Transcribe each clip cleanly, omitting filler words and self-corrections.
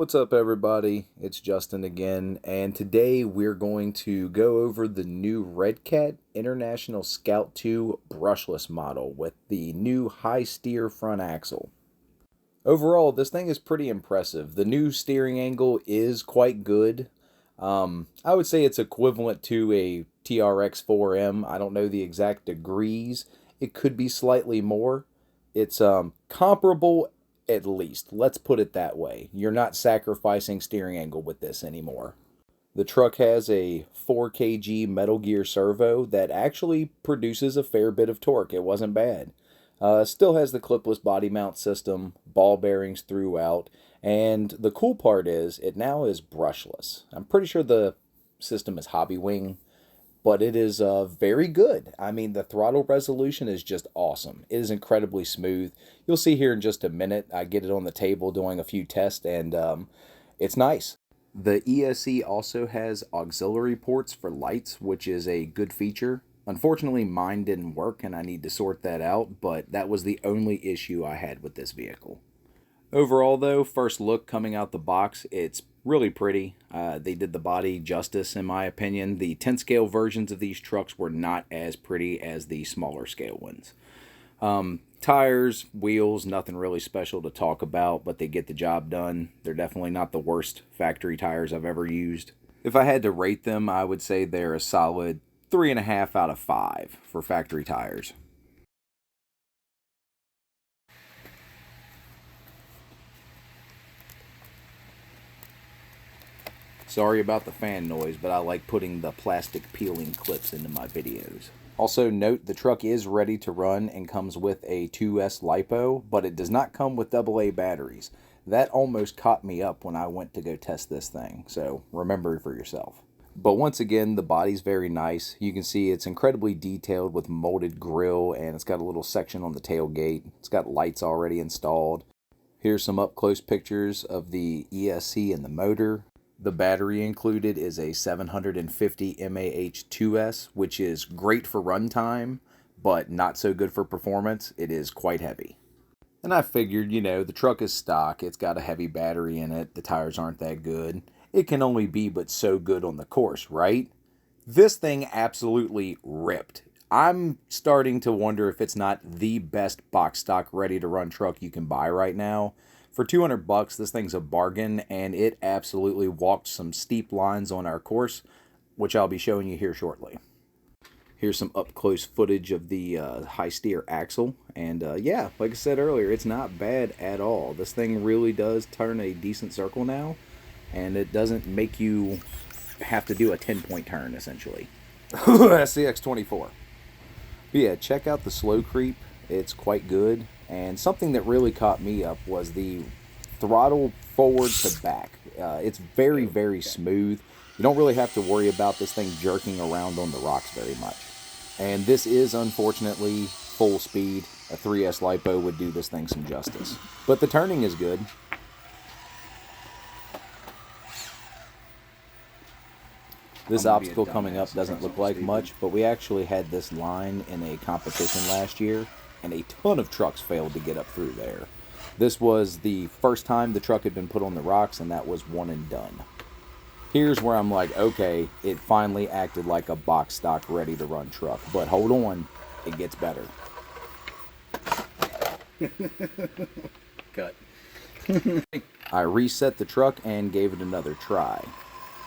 What's up, everybody? It's Justin again, and today we're going to go over the new Red Cat International Scout 2 brushless model with the new high steer front axle. Overall, this thing is pretty impressive. The new steering angle is quite good. I would say it's equivalent to a TRX 4M. I don't know the exact degrees. It could be slightly more. It's comparable at least. Let's put it that way. You're not sacrificing steering angle with this anymore. The truck has a 4 kg Metal Gear servo that actually produces a fair bit of torque. It wasn't bad. Still has the clipless body mount system, ball bearings throughout, and the cool part is it now is brushless. I'm pretty sure the system is Hobby Wing, but it is very good. I mean, the throttle resolution is just awesome. It is incredibly smooth. You'll see here in just a minute. I get it on the table doing a few tests, and it's nice. The ESC also has auxiliary ports for lights, which is a good feature. Unfortunately, mine didn't work, and I need to sort that out, but that was the only issue I had with this vehicle. Overall, though, first look coming out the box, it's really pretty. They did the body justice, in my opinion. The 10 scale versions of these trucks were not as pretty as the smaller scale ones. Tires, wheels, nothing really special to talk about, but they get the job done. They're definitely not the worst factory tires I've ever used. If I had to rate them, I would say they're a solid 3.5 out of 5 for factory tires. Sorry about the fan noise, but I like putting the plastic peeling clips into my videos. Also note the truck is ready to run and comes with a 2S LiPo, but it does not come with AA batteries. That almost caught me up when I went to go test this thing, so remember for yourself. But once again, the body's very nice. You can see it's incredibly detailed with molded grille, and it's got a little section on the tailgate. It's got lights already installed. Here's some up-close pictures of the ESC and the motor. The battery included is a 750 mAh 2S, which is great for runtime, but not so good for performance. It is quite heavy. And I figured, the truck is stock. It's got a heavy battery in it. The tires aren't that good. It can only be but so good on the course, right? This thing absolutely ripped. I'm starting to wonder if it's not the best box stock ready to run truck you can buy right now. For 200 bucks, this thing's a bargain, and it absolutely walked some steep lines on our course, which I'll be showing you here shortly. Here's some up-close footage of the high steer axle, and yeah, like I said earlier, it's not bad at all. This thing really does turn a decent circle now, and it doesn't make you have to do a 10-point turn, essentially. That's the X24. But yeah, check out the slow creep. It's quite good. And something that really caught me up was the throttle forward to back. It's very, very smooth. You don't really have to worry about this thing jerking around on the rocks very much. And this is, unfortunately, full speed. A 3S LiPo would do this thing some justice. But the turning is good. This obstacle coming up doesn't look like much, but we actually had this line in a competition last year, and a ton of trucks failed to get up through there. This was the first time the truck had been put on the rocks, and that was one and done. Here's where I'm like, okay, it finally acted like a box stock ready to run truck, but hold on, it gets better. Cut. I reset the truck and gave it another try.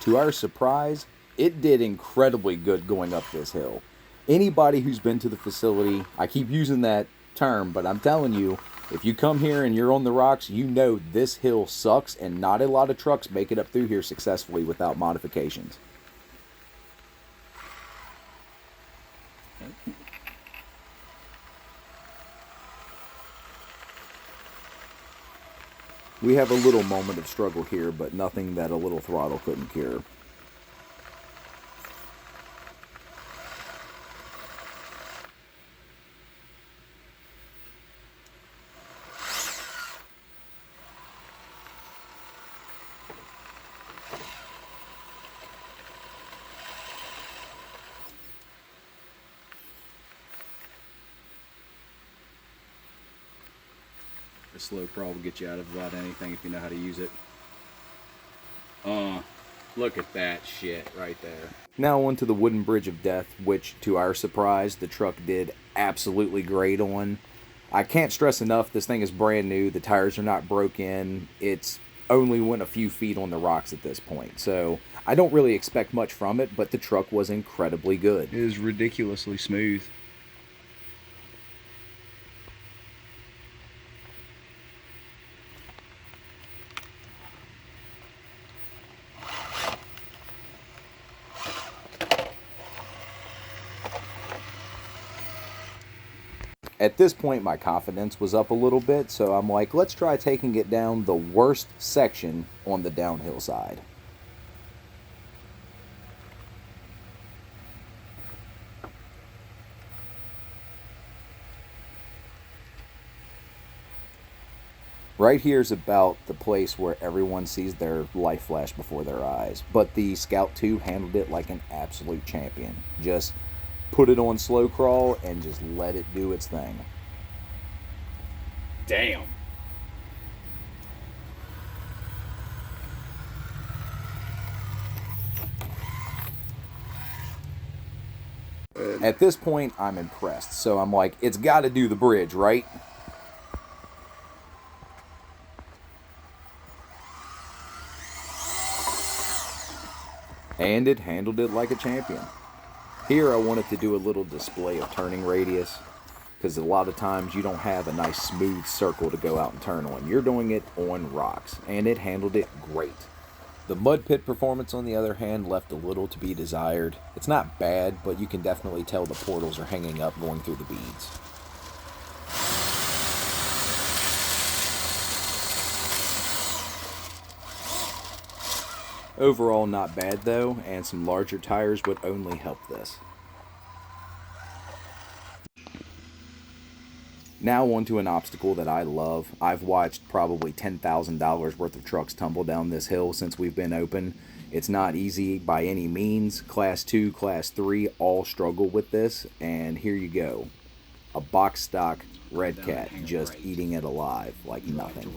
To our surprise, it did incredibly good going up this hill. Anybody who's been to the facility, I keep using that term, but I'm telling you, if you come here and you're on the rocks, you know this hill sucks, and not a lot of trucks make it up through here successfully without modifications. We have a little moment of struggle here, but nothing that a little throttle couldn't cure. A slow crawl will get you out of about anything if you know how to use it. Look at that shit right there. Now on to the wooden bridge of death, which, to our surprise, the truck did absolutely great on. I can't stress enough, this thing is brand new. The tires are not broke in. It's only went a few feet on the rocks at this point. So I don't really expect much from it, but the truck was incredibly good. It is ridiculously smooth. At this point, my confidence was up a little bit, so I'm like, let's try taking it down the worst section on the downhill side. Right here is about the place where everyone sees their life flash before their eyes, but the Scout 2 handled it like an absolute champion. Just put it on slow crawl and just let it do its thing. Damn. At this point, I'm impressed. So I'm like, it's got to do the bridge, right? And it handled it like a champion. Here I wanted to do a little display of turning radius, because a lot of times you don't have a nice smooth circle to go out and turn on. You're doing it on rocks, and it handled it great. The mud pit performance, on the other hand, left a little to be desired. It's not bad, but you can definitely tell the portals are hanging up going through the beads. Overall, not bad though, and some larger tires would only help this. Now on to an obstacle that I love. I've watched probably $10,000 worth of trucks tumble down this hill since we've been open. It's not easy by any means. Class 2, Class 3 all struggle with this, and here you go. A box stock Red Cat just eating it alive like nothing.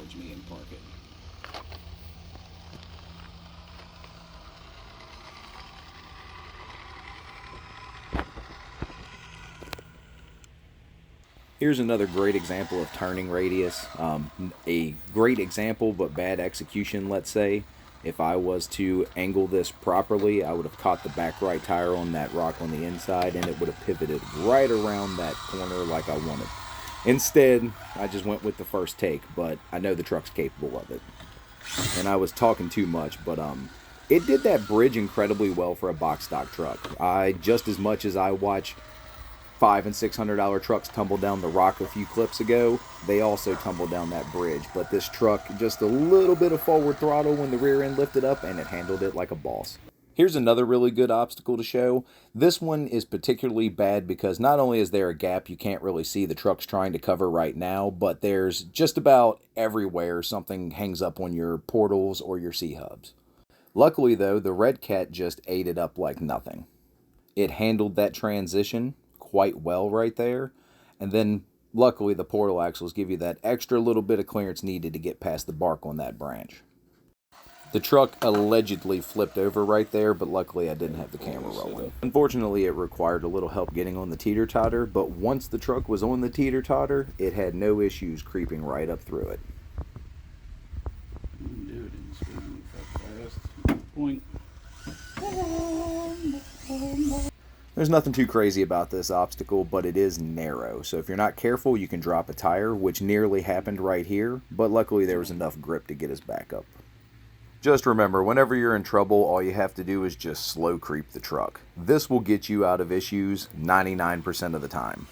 Here's another great example of turning radius. A great example, but bad execution, let's say. If I was to angle this properly, I would have caught the back right tire on that rock on the inside, and it would have pivoted right around that corner like I wanted. Instead, I just went with the first take, but I know the truck's capable of it. And I was talking too much, but it did that bridge incredibly well for a box stock truck. Just as much as I watch $500 and $600 trucks tumble down the rock a few clips ago, they also tumbled down that bridge. But this truck, just a little bit of forward throttle when the rear end lifted up, and it handled it like a boss. Here's another really good obstacle to show. This one is particularly bad because not only is there a gap you can't really see the truck's trying to cover right now, but there's just about everywhere something hangs up on your portals or your C-hubs. Luckily though, the Red Cat just ate it up like nothing. It handled that transition quite well right there, and then luckily the portal axles give you that extra little bit of clearance needed to get past the bark on that branch. The truck allegedly flipped over right there, but luckily I didn't have the camera rolling. Unfortunately, it required a little help getting on the teeter-totter, but once the truck was on the teeter-totter, it had no issues creeping right up through it. Dude, it's speeding fast. Point. There's nothing too crazy about this obstacle, but it is narrow, so if you're not careful, you can drop a tire, which nearly happened right here, but luckily there was enough grip to get us back up. Just remember, whenever you're in trouble, all you have to do is just slow creep the truck. This will get you out of issues 99% of the time.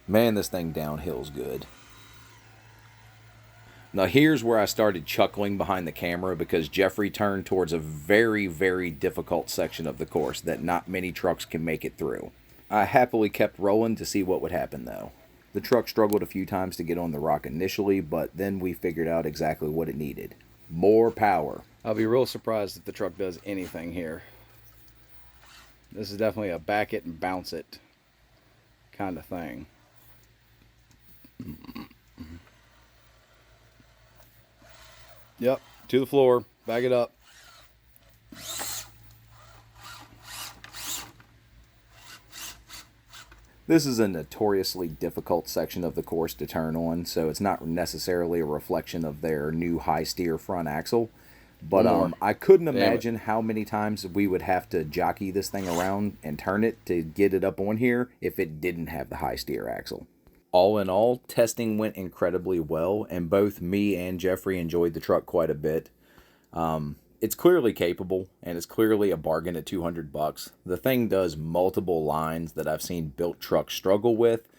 Man, this thing downhill's good. Now here's where I started chuckling behind the camera because Jeffrey turned towards a very, very difficult section of the course that not many trucks can make it through. I happily kept rolling to see what would happen though. The truck struggled a few times to get on the rock initially, but then we figured out exactly what it needed. More power. I'll be real surprised if the truck does anything here. This is definitely a back it and bounce it kind of thing. Yep, to the floor. Back it up. This is a notoriously difficult section of the course to turn on, so it's not necessarily a reflection of their new high steer front axle. But I couldn't imagine how many times we would have to jockey this thing around and turn it to get it up on here if it didn't have the high steer axle. All in all, testing went incredibly well, and both me and Jeffrey enjoyed the truck quite a bit. It's clearly capable, and it's clearly a bargain at $200. The thing does multiple lines that I've seen built trucks struggle with,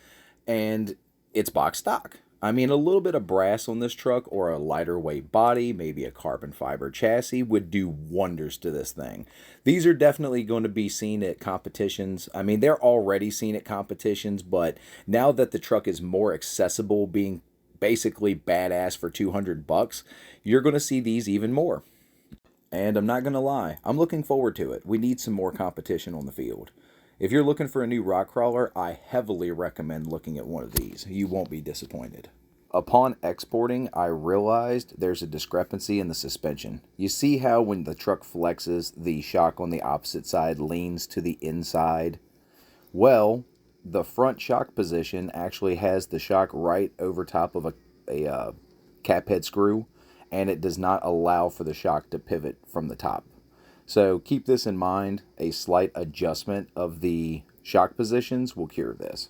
and it's box stock. I mean, a little bit of brass on this truck or a lighter weight body, maybe a carbon fiber chassis would do wonders to this thing. These are definitely going to be seen at competitions. I mean, they're already seen at competitions, but now that the truck is more accessible, being basically badass for $200, you're going to see these even more. And I'm not going to lie, I'm looking forward to it. We need some more competition on the field. If you're looking for a new rock crawler, I heavily recommend looking at one of these. You won't be disappointed. Upon exporting, I realized there's a discrepancy in the suspension. You see how when the truck flexes, the shock on the opposite side leans to the inside? Well, the front shock position actually has the shock right over top of a cap head screw, and it does not allow for the shock to pivot from the top. So keep this in mind. A slight adjustment of the shock positions will cure this.